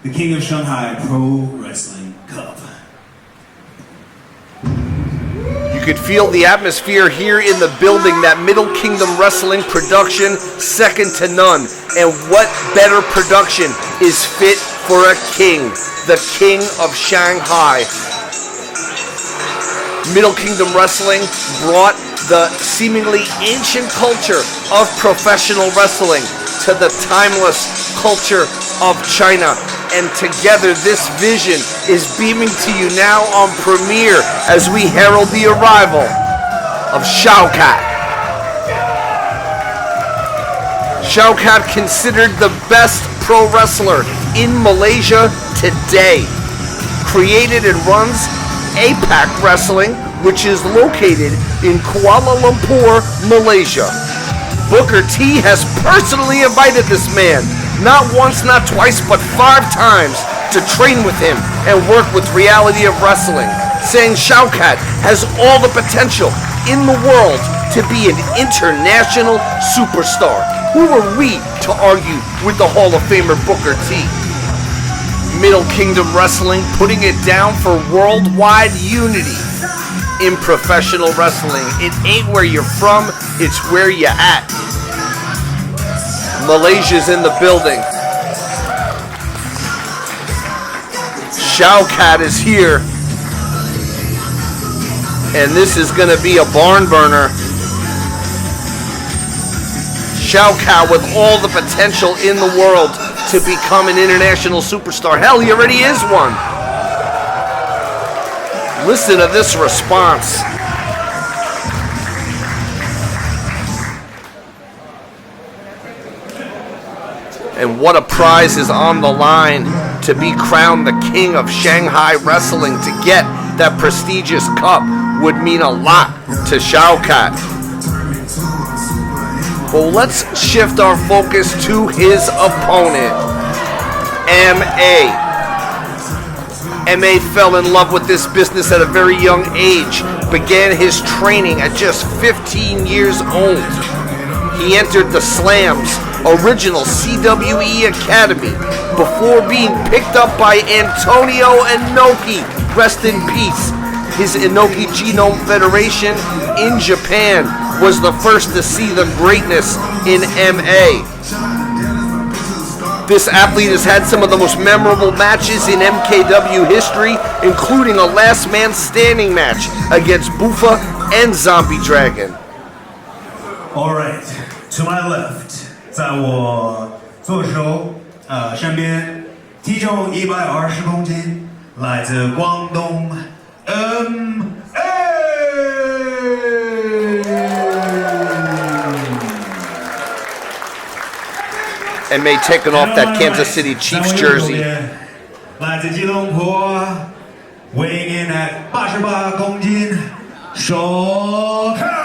the King of Shanghai Pro Wrestling Cup. You could feel the atmosphere here in the building, that Middle Kingdom Wrestling production, second to none. And what better production is fit for a king, the King of Shanghai. Middle Kingdom Wrestling brought the seemingly ancient culture of professional wrestling to the timeless culture of China. And together this vision is beaming to you now on premiere as we herald the arrival of Shaukat. Shaukat, considered the best pro wrestler in Malaysia today. Created and runs APAC Wrestling, which is located in Kuala Lumpur, Malaysia. Booker T has personally invited this man, not once, not twice, but 5 times, to train with him and work with Reality of Wrestling, saying Shaukat has all the potential in the world to be an international superstar. Who are we to argue with the Hall of Famer Booker T? Middle Kingdom Wrestling putting it down for worldwide unity in professional wrestling. It ain't where you're from, it's where you at. Malaysia's in the building. Shaukat is here. And this is going to be a barn burner. Shaukat with all the potential in the world to become an international superstar. Hell, he already is one. Listen to this response. And what a prize is on the line to be crowned the King of Shanghai Wrestling. To get that prestigious cup would mean a lot to Shaukat. Well, let's shift our focus to his opponent, M.A. M.A. fell in love with this business at a very young age, began his training at just 15 years old. He entered the Slam's original CWE Academy before being picked up by Antonio Inoki, rest in peace. His Inoki Genome Federation in Japan was the first to see the greatness in M.A. This athlete has had some of the most memorable matches in MKW history, including a last man standing match against Bufa and Zombie Dragon. All right, to my left, 在我左手身边，体重120公斤，来自广东 M.A. M.A. taking off that Kansas City Chiefs jersey. 来自吉隆坡 weighing in at 88公斤 Shaukat.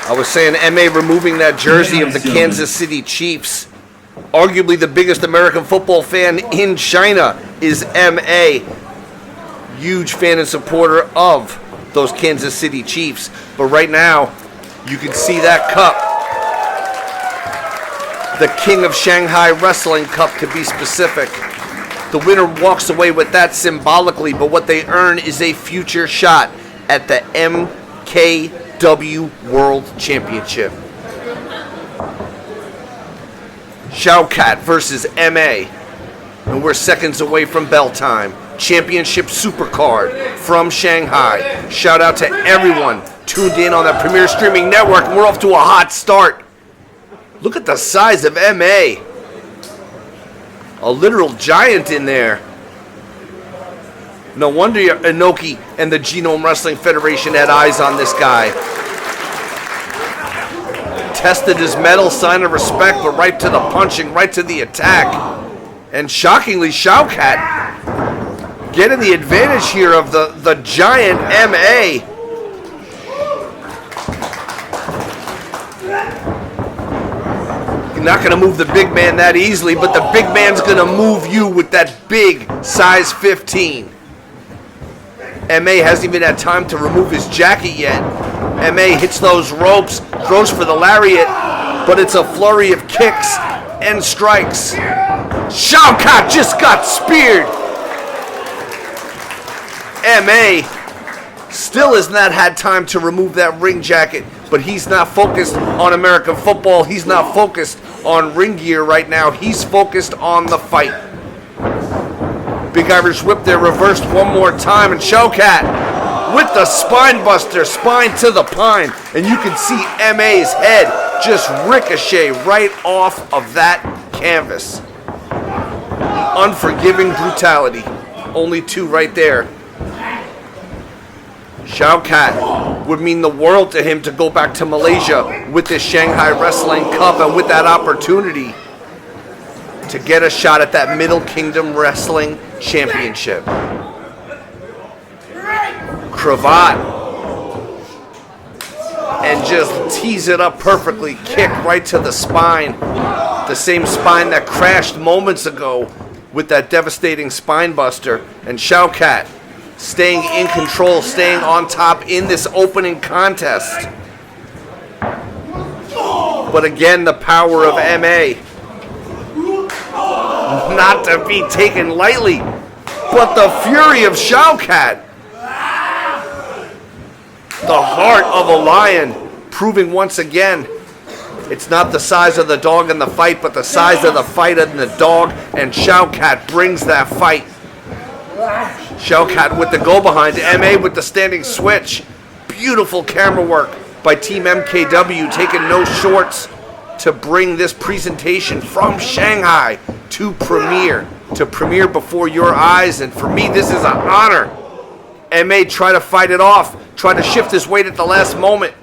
I was saying M.A. removing that jersey of the Kansas City Chiefs. Arguably the biggest American football fan in China is M.A. Huge fan and supporter of those Kansas City Chiefs. But right now, you can see that cup. The King of Shanghai Wrestling Cup, to be specific. The winner walks away with that symbolically, but what they earn is a future shot at the MKW World Championship. Shaukat versus M.A. And we're seconds away from bell time. Championship Supercard from Shanghai. Shout out to everyone tuned in on that Premier Streaming Network. We're off to a hot start. Look at the size of M.A. A literal giant in there. No wonder Inoki and the Genome Wrestling Federation had eyes on this guy. Tested his mettle, sign of respect, but right to the punching, right to the attack. And shockingly, Shaukat getting the advantage here of the giant M.A. You're not going to move the big man that easily, but the big man's going to move you with that big size 15. M.A. hasn't even had time to remove his jacket yet. M.A. hits those ropes, throws for the lariat, but it's a flurry of kicks and strikes. Shaukat just got speared. MA still has not had time to remove that ring jacket, but he's not focused on American football. He's not focused on ring gear right now. He's focused on the fight. Big Irish whip there, reversed one more time, and Shaukat with the spine buster, spine to the pine, and you can see MA's head just ricochet right off of that canvas. Unforgiving brutality. Only two right there. Shaukat would mean the world to him to go back to Malaysia with this Shanghai Wrestling Cup and with that opportunity to get a shot at that Middle Kingdom Wrestling Championship. Cravat. And just tease it up perfectly. Kick right to the spine. The same spine that crashed moments ago with that devastating spine buster. And Shaukat staying in control, staying on top in this opening contest. But again, the power of MA. Not to be taken lightly, but the fury of Shaukat. The heart of a lion, proving once again, it's not the size of the dog in the fight, but the size of the fight in the dog, and Shaukat brings that fight. Shaukat with the go behind, MA with the standing switch. Beautiful camera work by Team MKW, taking no shorts to bring this presentation from Shanghai to premiere before your eyes. And for me, this is an honor. MA try to fight it off, try to shift his weight at the last moment.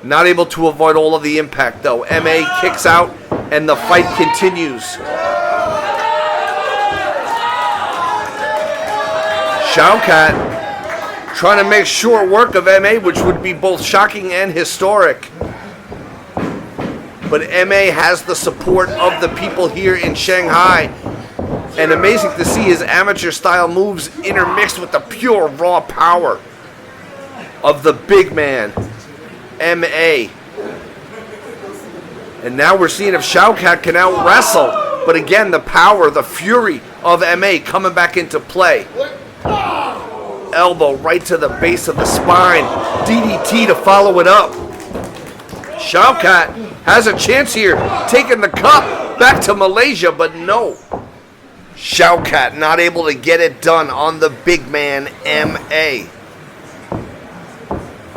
Not able to avoid all of the impact though. MA kicks out and the fight continues. Shaukat trying to make short work of MA, which would be both shocking and historic. But MA has the support of the people here in Shanghai. And amazing to see his amateur style moves intermixed with the pure raw power of the big man, MA. And now we're seeing if Shaukat can out wrestle. But again, the power, the fury of MA coming back into play. Elbow right to the base of the spine. DDT to follow it up. Shaukat has a chance here, taking the cup back to Malaysia, but no. Shaukat not able to get it done on the big man, MA.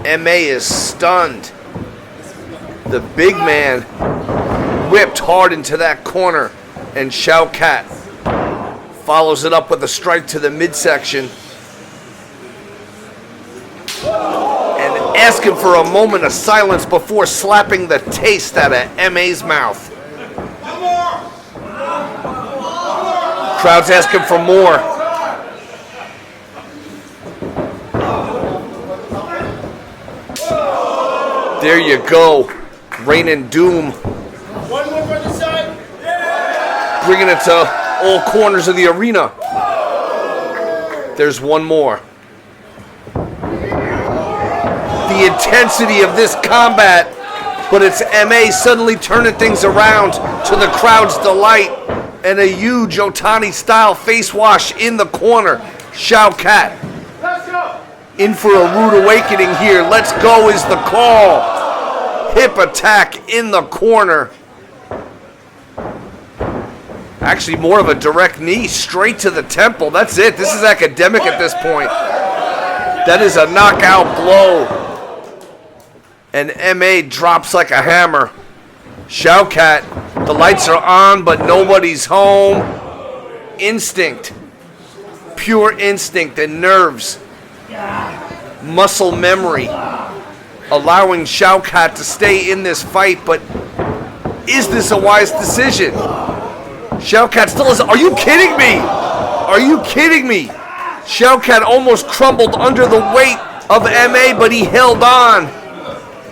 MA is stunned. The big man whipped hard into that corner, and Shaukat follows it up with a strike to the midsection. And asking for a moment of silence before slapping the taste out of MA's mouth. Crowd's asking for more. There you go. Rain and Doom. Bringing it to all corners of the arena. There's one more. The intensity of this combat, but it's MA suddenly turning things around to the crowd's delight, and a huge Otani-style face wash in the corner. Shaukat in for a rude awakening here. Let's go is the call. Hip attack in the corner. Actually, more of a direct knee straight to the temple. That's it. This is academic at this point. That is a knockout blow. And MA drops like a hammer. Shaukat, the lights are on, but nobody's home. Instinct. Pure instinct and nerves. Muscle memory. Allowing Shaukat to stay in this fight, but is this a wise decision? Shaukat still is. Are you kidding me? Are you kidding me? Shaukat almost crumbled under the weight of MA, but he held on.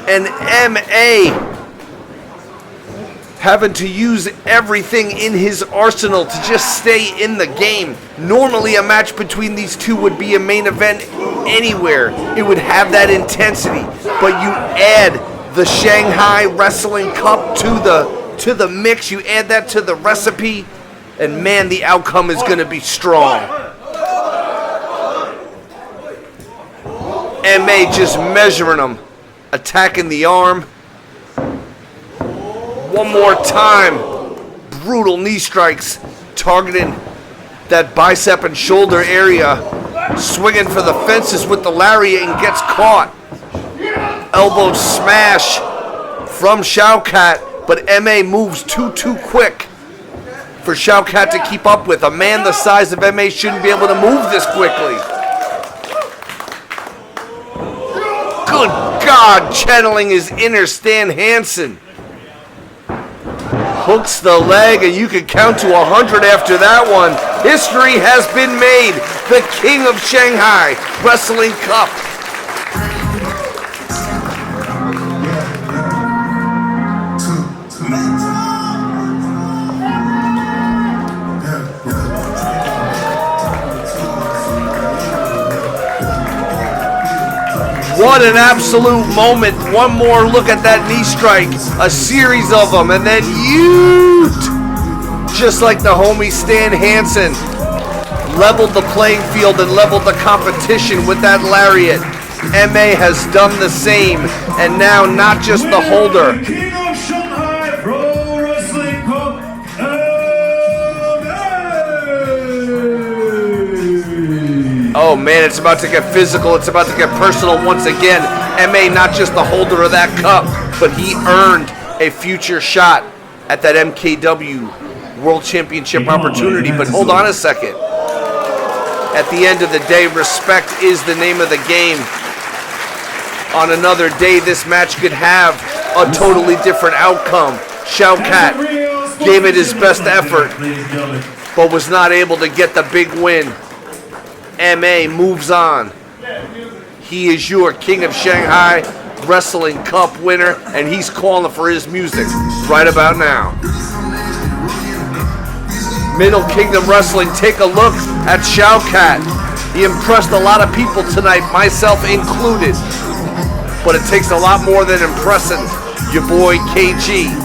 And MA having to use everything in his arsenal to just stay in the game. Normally a match between these two would be a main event anywhere. It would have that intensity. But you add the Shanghai Wrestling Cup to the to the mix, you add that to the recipe, and man, the outcome is going to be strong. MA just measuring him, attacking the arm. One more time. Brutal knee strikes, targeting that bicep and shoulder area. Swinging for the fences with the lariat and gets caught. Elbow smash from Shaukat, but MA moves too quick for Shaukat to keep up with. A man the size of MA shouldn't be able to move this quickly. Good God, channeling his inner Stan Hansen. Hooks the leg, and you can count to 100 after that one. History has been made. The King of Shanghai Wrestling Cup. What an absolute moment. One more look at that knee strike. A series of them, and then just like the homie Stan Hansen. Leveled the playing field and leveled the competition with that lariat. MA has done the same, and now not just the holder. King of Shanghai Pro Wrestling Cup, Oh man, it's about to get physical. It's about to get personal once again. MA not just the holder of that cup, but he earned a future shot at that MKW World Championship opportunity. But hold on a second. At the end of the day, respect is the name of the game. On another day, this match could have a totally different outcome. Shaukat gave it his best effort, but was not able to get the big win. MA moves on. He is your King of Shanghai Wrestling Cup winner, and he's calling for his music right about now. Middle Kingdom Wrestling, take a look at Shaukat. He impressed a lot of people tonight, myself included. But it takes a lot more than impressing your boy KG.